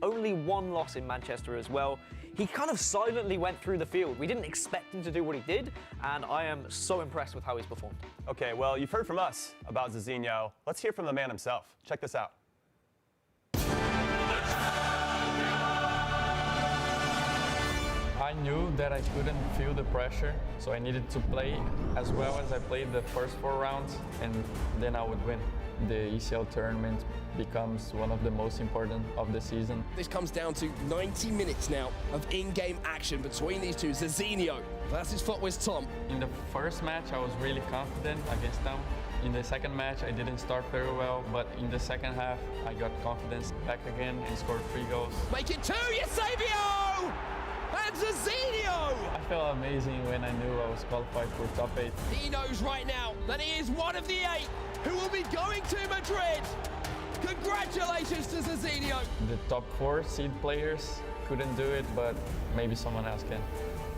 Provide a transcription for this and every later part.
only one loss in Manchester as well. He kind of silently went through the field. We didn't expect him to do what he did, and I am so impressed with how he's performed. Okay, well, you've heard from us about Zizinho. Let's hear from the man himself. Check this out. I knew that I couldn't feel the pressure, so I needed to play as well as I played the first 4 rounds, and then I would win. The ECL tournament becomes one of the most important of the season. This comes down to 90 minutes now of in-game action between these two. Zizinho versus Footwiz Tom. In the first match, I was really confident against them. In the second match, I didn't start very well, but in the second half, I got confidence back again and scored 3 goals. Make it 2, Eusebio! And Zizinho! I felt amazing when I knew I was qualified for top 8. He knows right now that he is one of the 8 who will be going to Madrid. Congratulations to Zizinho. The top 4 seed players couldn't do it, but maybe someone else can.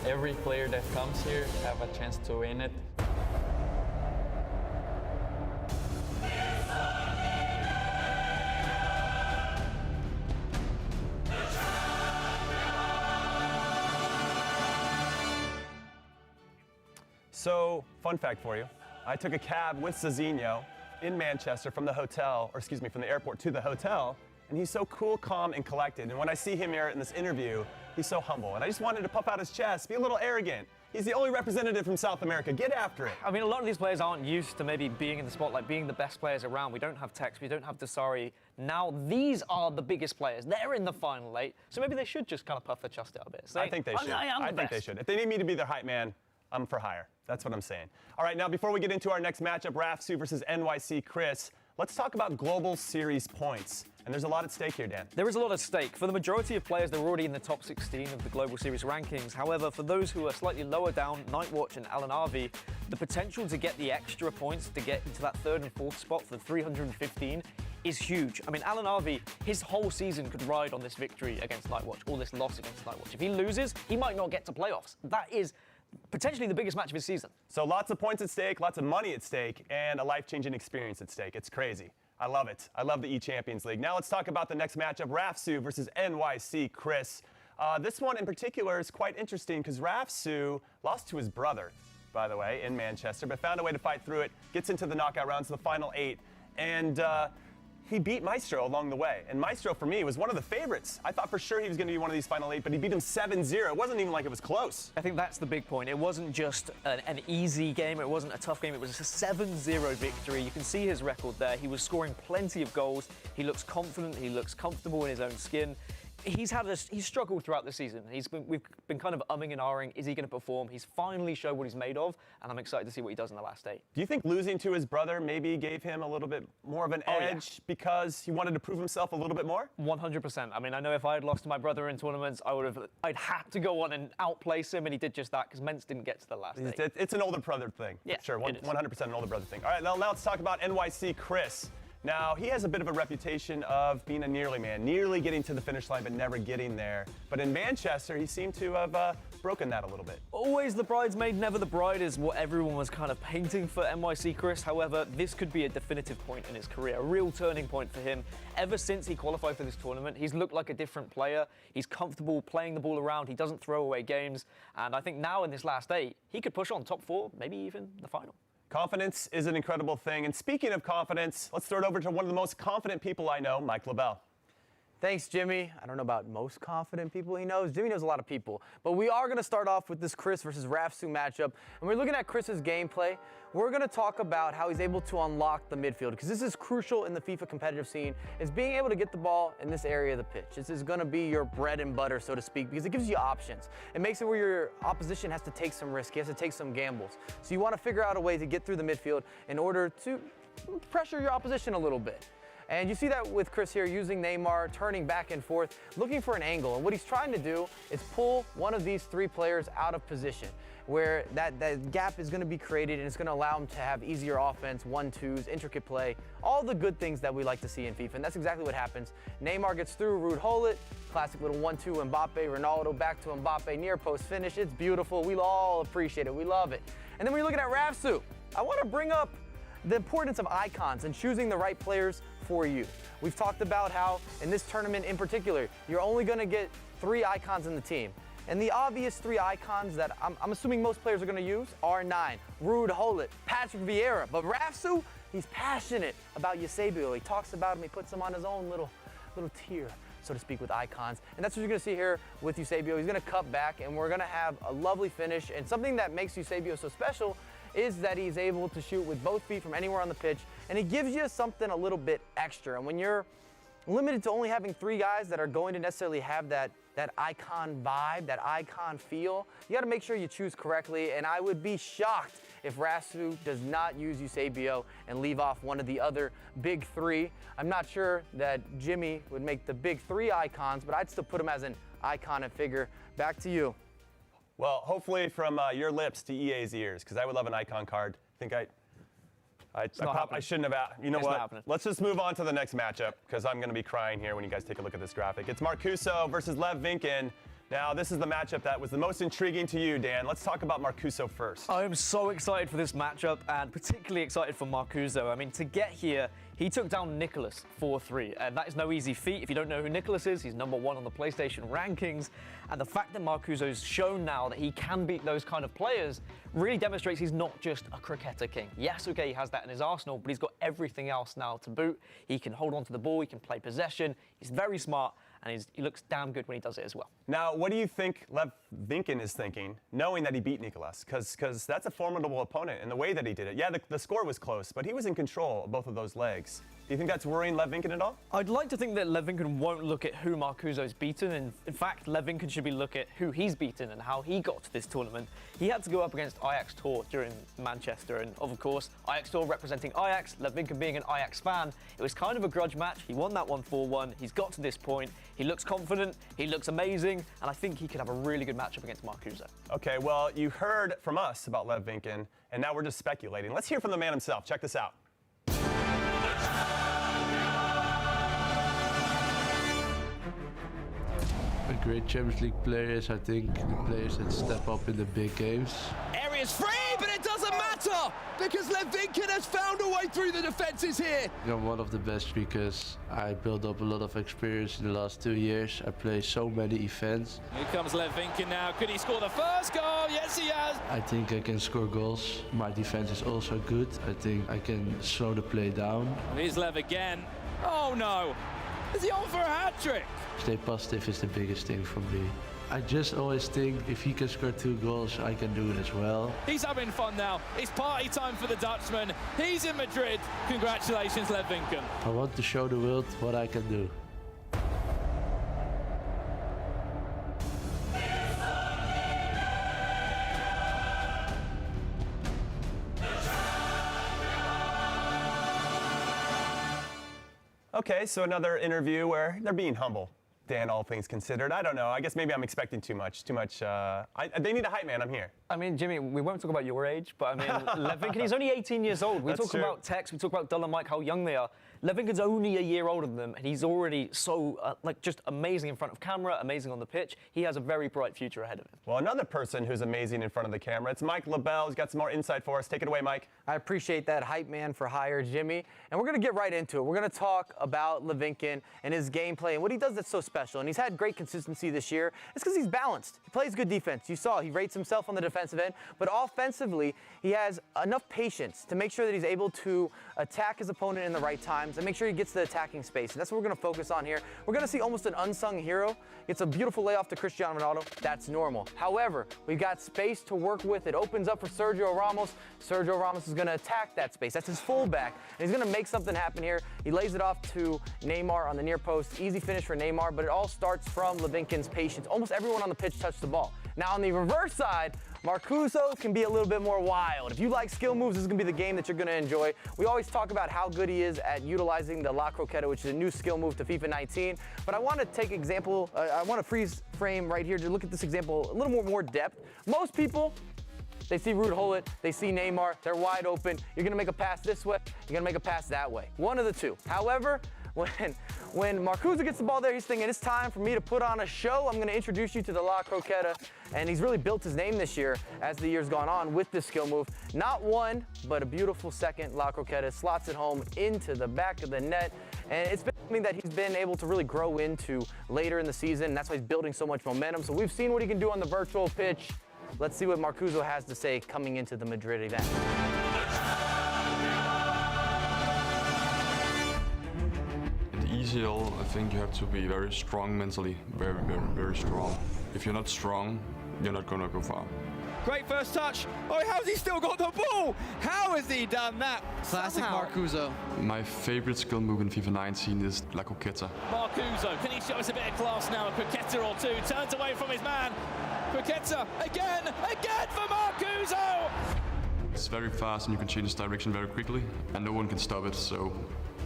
Every player that comes here have a chance to win it. So, fun fact for you. I took a cab with Zizinho in Manchester from the airport to the hotel, and he's so cool, calm, and collected. And when I see him here in this interview, he's so humble. And I just wanted to puff out his chest, be a little arrogant. He's the only representative from South America. Get after it. I mean, a lot of these players aren't used to maybe being in the spotlight, being the best players around. We don't have Tex, we don't have Desari. Now these are the biggest players. They're in the final 8, so maybe they should just kind of puff their chest out a bit. I think they should. I think they should. If they need me to be their hype man, I'm for hire. That's what I'm saying. All right, now before we get into our next matchup, Rafsu versus NYC Chris, let's talk about Global Series points. And there's a lot at stake here, Dan. There is a lot at stake. For the majority of players, they're already in the top 16 of the Global Series rankings. However, for those who are slightly lower down, Nightwatch and Alan Arvey, the potential to get the extra points to get into that 3rd and 4th spot for the 315 is huge. I mean, Alan Arvey, his whole season could ride on this victory against Nightwatch, or this loss against Nightwatch. If he loses, he might not get to playoffs. That is potentially the biggest match of his season. So lots of points at stake, lots of money at stake, and a life-changing experience at stake. It's crazy. I love it. I love the eChampions League. Now let's talk about the next matchup, Rafsu versus NYC Chris. This one in particular is quite interesting because Rafsu lost to his brother, by the way, in Manchester, but found a way to fight through it, gets into the knockout rounds, the final 8, and he beat Maestro along the way. And Maestro, for me, was one of the favorites. I thought for sure he was going to be one of these final 8, but he beat him 7-0. It wasn't even like it was close. I think that's the big point. It wasn't just an easy game. It wasn't a tough game. It was a 7-0 victory. You can see his record there. He was scoring plenty of goals. He looks confident. He looks comfortable in his own skin. He's struggled throughout the season. We've been kind of umming and ahhing. Is he going to perform? He's finally showed what he's made of, and I'm excited to see what he does in the last 8. Do you think losing to his brother maybe gave him a little bit more of an edge because he wanted to prove himself a little bit more? 100%. I mean, I know if I had lost to my brother in tournaments, I'd had to go on and outplace him, and he did just that because Mentz didn't get to the last 8. It's an older brother thing. Yeah, sure. 100% an older brother thing. All right, now let's talk about NYC Chris. Now, he has a bit of a reputation of being a nearly man, nearly getting to the finish line, but never getting there. But in Manchester, he seemed to have broken that a little bit. Always the bridesmaid, never the bride is what everyone was kind of painting for NYC Chris. However, this could be a definitive point in his career, a real turning point for him. Ever since he qualified for this tournament, he's looked like a different player. He's comfortable playing the ball around. He doesn't throw away games. And I think now in this last 8, he could push on top 4, maybe even the final. Confidence is an incredible thing. And speaking of confidence, let's throw it over to one of the most confident people I know, Mike Labelle. Thanks, Jimmy. I don't know about most confident people he knows. Jimmy knows a lot of people. But we are going to start off with this Chris versus Rafsu matchup. And we're looking at Chris's gameplay. We're going to talk about how he's able to unlock the midfield, because this is crucial in the FIFA competitive scene, is being able to get the ball in this area of the pitch. This is going to be your bread and butter, so to speak, because it gives you options. It makes it where your opposition has to take some risk. He has to take some gambles. So you want to figure out a way to get through the midfield in order to pressure your opposition a little bit. And you see that with Chris here, using Neymar, turning back and forth, looking for an angle. And what he's trying to do is pull one of these 3 players out of position, where that gap is going to be created, and it's going to allow him to have easier offense, 1-2s, intricate play, all the good things that we like to see in FIFA. And that's exactly what happens. Neymar gets through, Ruud Gullit, classic little 1-2 Mbappe, Ronaldo back to Mbappe, near post finish. It's beautiful. We all appreciate it. We love it. And then when you're looking at Rafsu, I want to bring up the importance of icons and choosing the right players for you. We've talked about how in this tournament in particular, you're only going to get 3 icons in the team. And the obvious 3 icons that I'm assuming most players are going to use are 9, Ruud Gullit, Patrick Vieira. But Rafsu, he's passionate about Eusebio. He talks about him, he puts him on his own little tier, so to speak, with icons. And that's what you're going to see here with Eusebio. He's going to cut back, and we're going to have a lovely finish. And something that makes Eusebio so special is that he's able to shoot with both feet from anywhere on the pitch, and it gives you something a little bit extra. And when you're limited to only having 3 guys that are going to necessarily have that icon vibe, that icon feel, you got to make sure you choose correctly. And I would be shocked if Rafsu does not use Eusebio and leave off one of the other big 3. I'm not sure that Jimmy would make the big 3 icons, but I'd still put him as an icon and figure. Back to you. Well, hopefully from your lips to EA's ears, because I would love an icon card. I think I shouldn't have. You know what? Let's just move on to the next matchup, because I'm going to be crying here when you guys take a look at this graphic. It's Marcuso versus Lev Vinkin. Now, this is the matchup that was the most intriguing to you, Dan. Let's talk about Marcuso first. I'm so excited for this matchup, and particularly excited for Marcuso. I mean, to get here, he took down Nicholas 4-3, and that is no easy feat. If you don't know who Nicholas is, he's #1 on the PlayStation rankings, and the fact that Marcuso's shown now that he can beat those kind of players really demonstrates he's not just a cricketer king. Yes, okay, he has that in his arsenal, but he's got everything else now to boot. He can hold on to the ball, he can play possession, he's very smart, and he looks damn good when he does it as well. Now, what do you think Lev Vinkin is thinking, knowing that he beat Nicholas? Because that's a formidable opponent in the way that he did it. Yeah, the score was close, but he was in control of both of those legs. Do you think that's worrying Lev Vinkin at all? I'd like to think that Lev Vinkin won't look at who Marcuso's beaten, and in fact, Lev Vinkin should be looking at who he's beaten and how he got to this tournament. He had to go up against Ajax Tour during Manchester, and of course, Ajax Tour representing Ajax, Lev Vinkin being an Ajax fan. It was kind of a grudge match. He won that one 4-1. He's got to this point. He looks confident, he looks amazing, and I think he could have a really good matchup against Marcuso. Okay, well, you heard from us about Lev Vinkin, and now we're just speculating. Let's hear from the man himself. Check this out. A great Champions League player is, I think, the players that step up in the big games. Area's free, but it doesn't matter because Lev Vinkin has found a way through the defences here. I'm one of the best because I built up a lot of experience in the last 2 years. I play so many events. Here comes Lev Vinkin now. Could he score the first goal? Yes, he has. I think I can score goals. My defense is also good. I think I can slow the play down. Here's Lev again. Oh no! Is he on for a hat-trick? Stay positive is the biggest thing for me. I just always think if he can score 2 goals, I can do it as well. He's having fun now. It's party time for the Dutchman. He's in Madrid. Congratulations, Lev Vinkin. I want to show the world what I can do. Okay, so another interview where they're being humble. Dan, all things considered. I don't know. I guess maybe I'm expecting too much. They need a hype man. I'm here. I mean, Jimmy, we won't talk about your age, but I mean, Lev Vinkin, he's only 18 years old. We talk about Tex, we talk about Dull and Mike, how young they are. Lev Vinkin's only a year older than them, and he's already so, just amazing in front of camera, amazing on the pitch. He has a very bright future ahead of him. Well, another person who's amazing in front of the camera, it's Mike Labelle. He's got some more insight for us. Take it away, Mike. I appreciate that hype man for hire, Jimmy. And we're going to get right into it. We're going to talk about Lev Vinkin and his gameplay and what he does that's so special. And he's had great consistency this year. It's because he's balanced. He plays good defense. You saw he rates himself on the defensive end, but offensively, he has enough patience to make sure that he's able to attack his opponent in the right times and make sure he gets the attacking space. And that's what we're going to focus on here. We're going to see almost an unsung hero. It's a beautiful layoff to Cristiano Ronaldo. That's normal. However, we've got space to work with. It opens up for Sergio Ramos. Sergio Ramos is going to attack that space. That's his fullback. And he's going to make something happen here. He lays it off to Neymar on the near post. Easy finish for Neymar, but it all starts from Lev Vinkin's patience. Almost everyone on the pitch touched the ball. Now on the reverse side, Marcuso can be a little bit more wild. If you like skill moves, this is going to be the game that you're going to enjoy. We always talk about how good he is at utilizing the La Croqueta, which is a new skill move to FIFA 19. But I want to take example, I want to freeze frame right here to look at this example a little more depth. Most people, they see Ruud Gullit, they see Neymar, they're wide open. You're going to make a pass this way, you're going to make a pass that way. One of the two. However, when Marcuso gets the ball there, he's thinking it's time for me to put on a show. I'm going to introduce you to the La Croqueta, and he's really built his name this year as the year's gone on with this skill move. Not one, but a beautiful second La Croqueta, slots it home into the back of the net, and it's been something that he's been able to really grow into later in the season, and that's why he's building so much momentum. So we've seen what he can do on the virtual pitch. Let's see what Marcuso has to say coming into the Madrid event. ECL, I think you have to be very strong mentally, very strong. If you're not strong, you're not gonna go far. Great first touch. Oh, how's he still got the ball? How has he done that? Classic Somehow. Marcuso. My favorite skill move in FIFA 19 is La Croqueta. Marcuso, can he show us a bit of class now? A Croqueta or two, turns away from his man. Croqueta, again for Marcuso! It's very fast and you can change its direction very quickly and no one can stop it, so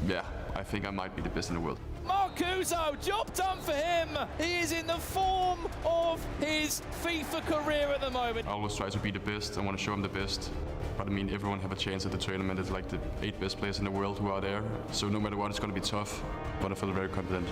yeah, I think I might be the best in the world. Marcuso, job done for him. He is in the form of his FIFA career at the moment. I always try to be the best, I want to show him the best. But I mean, everyone have a chance at the tournament. It's like the 8 best players in the world who are there. So no matter what, it's going to be tough, but I feel very confident.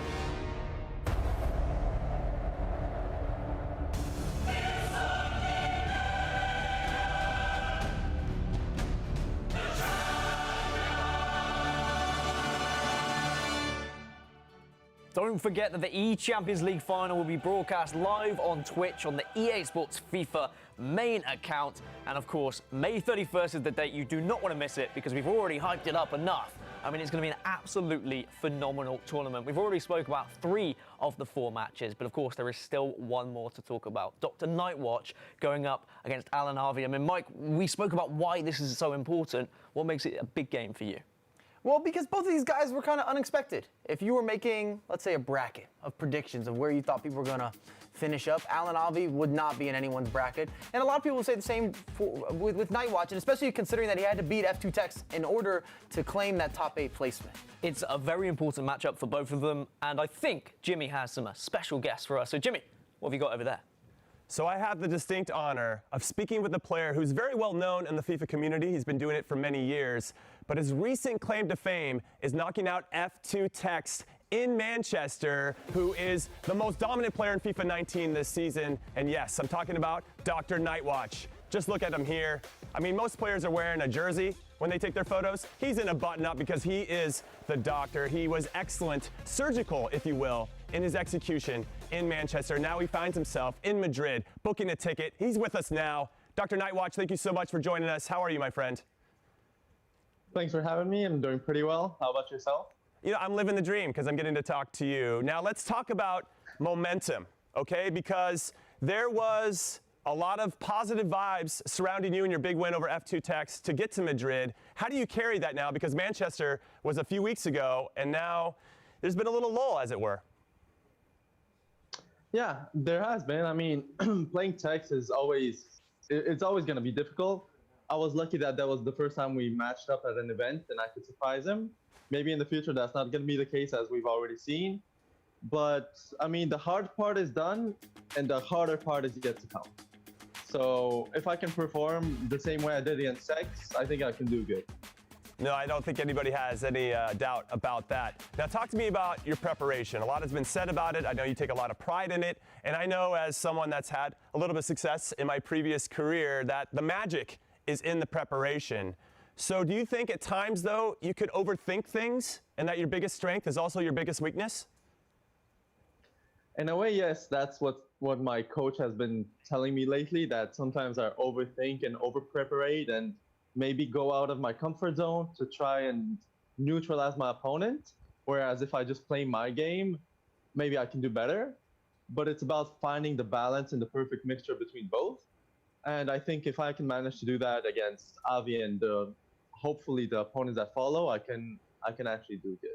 Don't forget that the eChampions League final will be broadcast live on Twitch on the EA Sports FIFA main account. And of course, May 31st is the date. You do not want to miss it because we've already hyped it up enough. I mean, it's going to be an absolutely phenomenal tournament. We've already spoke about 3 of the 4 matches, but of course there is still one more to talk about. Dr. Nightwatch going up against Alan Harvey. I mean, Mike, we spoke about why this is so important. What makes it a big game for you? Well, because both of these guys were kind of unexpected. If you were making, let's say, a bracket of predictions of where you thought people were going to finish up, Alan Harvey would not be in anyone's bracket. And a lot of people will say the same with Nightwatch, and especially considering that he had to beat F2 Tex in order to claim that top 8 placement. It's a very important matchup for both of them, and I think Jimmy has some special guests for us. So, Jimmy, what have you got over there? So I have the distinct honor of speaking with a player who's very well known in the FIFA community. He's been doing it for many years, but his recent claim to fame is knocking out F2 Tex in Manchester, who is the most dominant player in FIFA 19 this season. And yes, I'm talking about Dr. Nightwatch. Just look at him here. I mean, most players are wearing a jersey when they take their photos. He's in a button-up because he is the doctor. He was excellent, surgical, if you will, in his execution in Manchester. Now he finds himself in Madrid, booking a ticket. He's with us now. Dr. Nightwatch, thank you so much for joining us. How are you, my friend? Thanks for having me. I'm doing pretty well. How about yourself? You know, I'm living the dream because I'm getting to talk to you. Now let's talk about momentum, okay? Because there was a lot of positive vibes surrounding you and your big win over F2 Tex to get to Madrid. How do you carry that now? Because Manchester was a few weeks ago, and now there's been a little lull, as it were. Yeah, there has been. I mean, playing Tex is it's always going to be difficult. I was lucky that was the first time we matched up at an event and I could surprise him. Maybe in the future that's not going to be the case, as we've already seen. But, I mean, the hard part is done and the harder part is yet to come. So if I can perform the same way I did against Tex, I think I can do good. No, I don't think anybody has any doubt about that. Now, talk to me about your preparation. A lot has been said about it. I know you take a lot of pride in it. And I know, as someone that's had a little bit of success in my previous career, that the magic is in the preparation. So do you think at times, though, you could overthink things and that your biggest strength is also your biggest weakness? In a way, yes. That's what my coach has been telling me lately, that sometimes I overthink and over-preparate and maybe go out of my comfort zone to try and neutralize my opponent. Whereas if I just play my game, maybe I can do better. But it's about finding the balance and the perfect mixture between both. And I think if I can manage to do that against Avi and hopefully the opponents that follow, I can actually do good.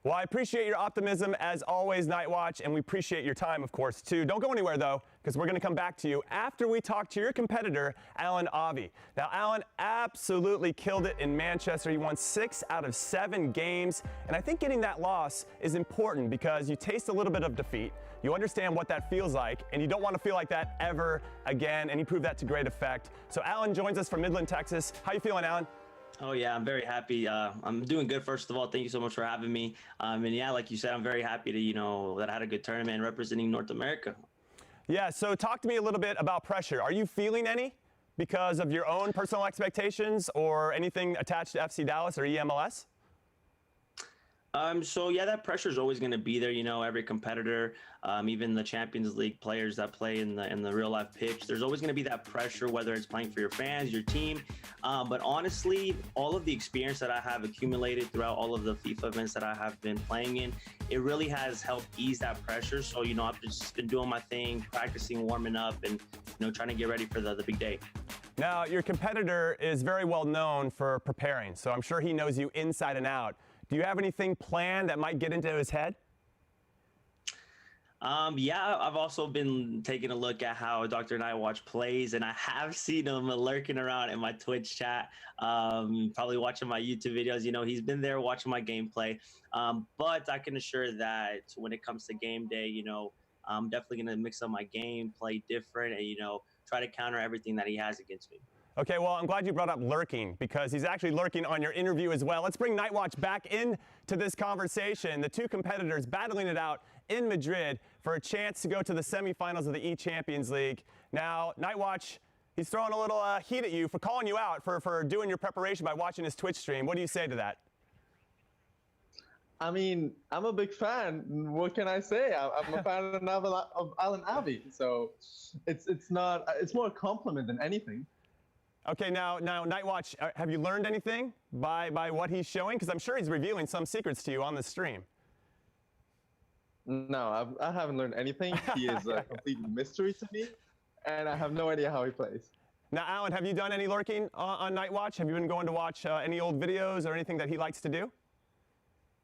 Well, I appreciate your optimism as always, Nightwatch, and we appreciate your time, of course, too. Don't go anywhere, though, because we're going to come back to you after we talk to your competitor, Alan Harvey. Now, Alan absolutely killed it in Manchester. He won 6 out of 7 games, and I think getting that loss is important because you taste a little bit of defeat. You understand what that feels like, and you don't want to feel like that ever again, and he proved that to great effect. So Alan joins us from Midland, Texas. How you feeling, Alan? Oh yeah, I'm very happy. I'm doing good. First of all, thank you so much for having me. And yeah, like you said, I'm very happy to that I had a good tournament representing North America. Yeah, so talk to me a little bit about pressure. Are you feeling any because of your own personal expectations or anything attached to FC Dallas or EMLS? So yeah, that pressure is always going to be there. Every competitor, even the Champions League players that play in the real life pitch, there's always going to be that pressure, whether it's playing for your fans, your team. But honestly, all of the experience that I have accumulated throughout all of the FIFA events that I have been playing in, it really has helped ease that pressure. So, I've just been doing my thing, practicing, warming up, and, trying to get ready for the big day. Now, your competitor is very well known for preparing, so I'm sure he knows you inside and out. Do you have anything planned that might get into his head? Yeah, I've also been taking a look at how Dr. Nightwatch plays, and I have seen him lurking around in my Twitch chat, probably watching my YouTube videos. He's been there watching my gameplay. But I can assure that when it comes to game day, I'm definitely going to mix up my game, play different, and, try to counter everything that he has against me. Okay, well, I'm glad you brought up lurking because he's actually lurking on your interview as well. Let's bring Nightwatch back into this conversation. The two competitors battling it out in Madrid for a chance to go to the semifinals of the eChampions League. Now, Nightwatch, he's throwing a little heat at you for calling you out for doing your preparation by watching his Twitch stream. What do you say to that? I mean, I'm a big fan. What can I say? I'm a fan of Alan Abbey, so it's more a compliment than anything. Okay, now Nightwatch, have you learned anything by what he's showing? Because I'm sure he's revealing some secrets to you on the stream. No, I haven't learned anything. He is a complete mystery to me, and I have no idea how he plays. Now, Alan, have you done any lurking on Nightwatch? Have you been going to watch any old videos or anything that he likes to do?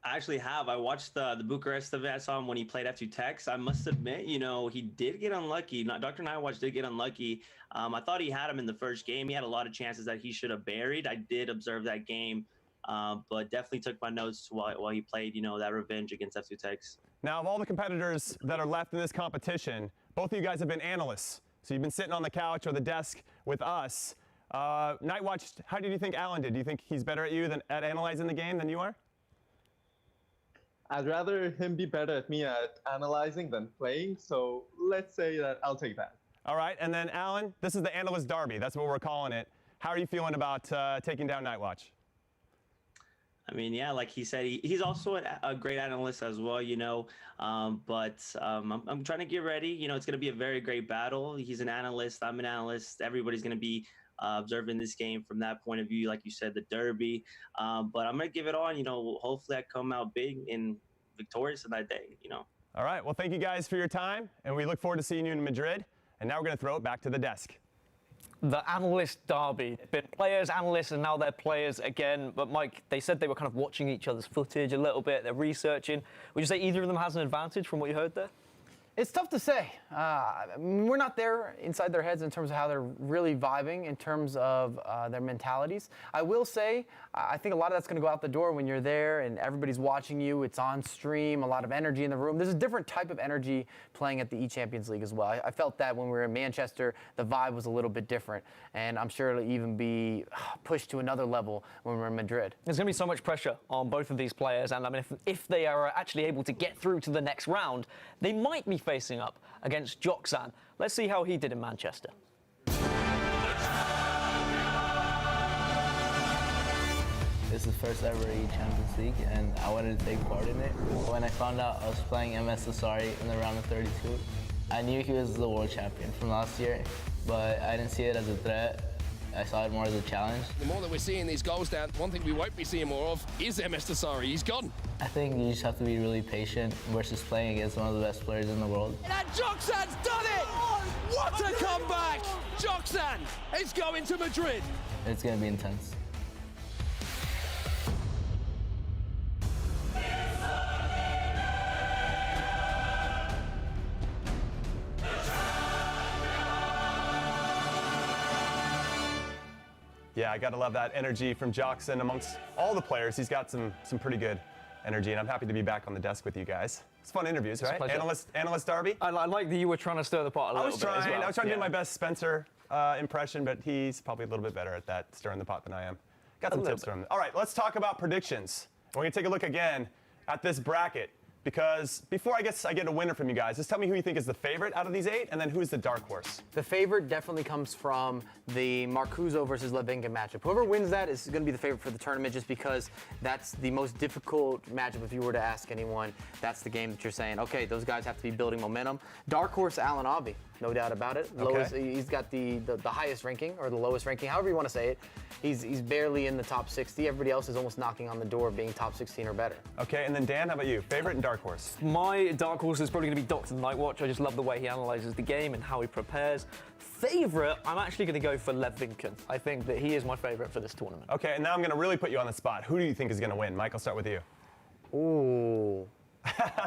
I actually have. I watched the Bucharest event. I saw him when he played F2 Tex. I must admit, he did get unlucky. Dr. Nightwatch did get unlucky. I thought he had him in the first game. He had a lot of chances that he should have buried. I did observe that game, but definitely took my notes while he played, that revenge against F2 Tex. Now, of all the competitors that are left in this competition, both of you guys have been analysts. So you've been sitting on the couch or the desk with us. Nightwatch, how did you think Alan did? Do you think he's better at analyzing the game than you are? I'd rather him be better at me at analyzing than playing, so let's say that I'll take that. All right, and then Alan, this is the analyst derby. That's what we're calling it. How are you feeling about taking down Nightwatch? I mean, yeah, like he said, he's also a great analyst as well, but I'm trying to get ready. It's going to be a very great battle. He's an analyst. I'm an analyst. Everybody's going to be observing this game from that point of view, like you said, the derby. But I'm going to give it on. Hopefully I come out big and victorious in that day, All right, well, thank you guys for your time, and we look forward to seeing you in Madrid. And now we're going to throw it back to the desk. The analyst derby. Been players, analysts, and now they're players again. But Mike, they said they were kind of watching each other's footage a little bit. They're researching. Would you say either of them has an advantage from what you heard there? It's tough to say. We're not there inside their heads in terms of how they're really vibing, in terms of their mentalities. I will say, I think a lot of that's going to go out the door when you're there and everybody's watching you. It's on stream, a lot of energy in the room. There's a different type of energy playing at the eChampions League as well. I felt that when we were in Manchester, the vibe was a little bit different. And I'm sure it'll even be pushed to another level when we're in Madrid. There's going to be so much pressure on both of these players. And I mean, if they are actually able to get through to the next round, they might be facing up against Joxan. Let's see how he did in Manchester. This is the first ever eChampions League, and I wanted to take part in it. When I found out I was playing MS Asari in the round of 32, I knew he was the world champion from last year, but I didn't see it as a threat. I saw it more as a challenge. The more that we're seeing these goals down, one thing we won't be seeing more of is MS Asari. He's gone. I think you just have to be really patient versus playing against one of the best players in the world. And Joxan's done it! What a comeback! Joxan is going to Madrid. It's going to be intense. Yeah, I got to love that energy from Joxan amongst all the players. He's got some pretty good energy, and I'm happy to be back on the desk with you guys. It's fun interviews, right? Analyst Darby? I like that you were trying to stir the pot a little bit as well. I was trying to do my best Spencer impression, but he's probably a little bit better at that, stirring the pot, than I am. Got some tips from him. All right, let's talk about predictions. We're going to take a look again at this bracket. Because before I get a winner from you guys, just tell me who you think is the favorite out of these 8, and then who's the dark horse. The favorite definitely comes from the Marcuso versus Levinka matchup. Whoever wins that is going to be the favorite for the tournament, just because that's the most difficult matchup. If you were to ask anyone, that's the game that you're saying, okay, those guys have to be building momentum. Dark horse, Alan Avi, no doubt about it. Okay. He's got the highest ranking, or the lowest ranking, however you want to say it. He's barely in the top 60. Everybody else is almost knocking on the door of being top 16 or better. Okay, and then Dan, how about you? Favorite and dark horse? My dark horse is probably going to be Dr. Nightwatch. I just love the way he analyzes the game and how he prepares. Favorite, I'm actually going to go for Lev Vinken. I think that he is my favorite for this tournament. Okay, and now I'm going to really put you on the spot. Who do you think is going to win? Mike, I'll start with you. Ooh.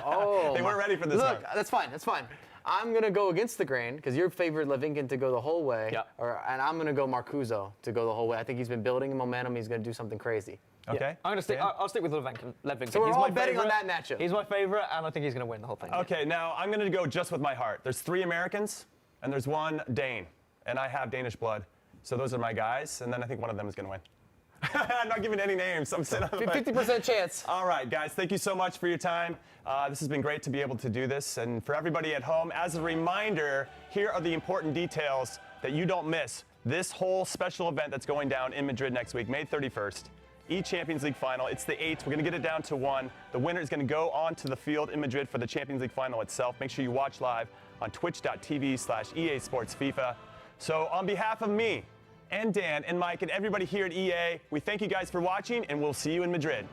Oh. They weren't ready for this Look, one. that's fine. That's fine. I'm going to go against the grain because you're favored Levinkin to go the whole way. Yeah. And I'm going to go Marcuso to go the whole way. I think he's been building momentum. He's going to do something crazy. Okay. Yeah. I'm going to stick. I'll stick with Levinkin. So we're He's all my betting on favorite. that matchup. He's my favorite, and I think he's going to win the whole thing. Okay, now I'm going to go just with my heart. There's 3 Americans, and there's 1 Dane, and I have Danish blood. So those are my guys, and then I think one of them is going to win. I'm not giving any names. I'm sitting on the 50% chance. All right, guys, thank you so much for your time. This has been great to be able to do this. And for everybody at home, as a reminder, here are the important details that you don't miss. This whole special event that's going down in Madrid next week, May 31st. eChampions League final. It's the 8th. We're going to get it down to 1. The winner is going to go onto the field in Madrid for the Champions League final itself. Make sure you watch live on twitch.tv/EA Sports FIFA. So on behalf of me and Dan and Mike and everybody here at EA, we thank you guys for watching, and we'll see you in Madrid.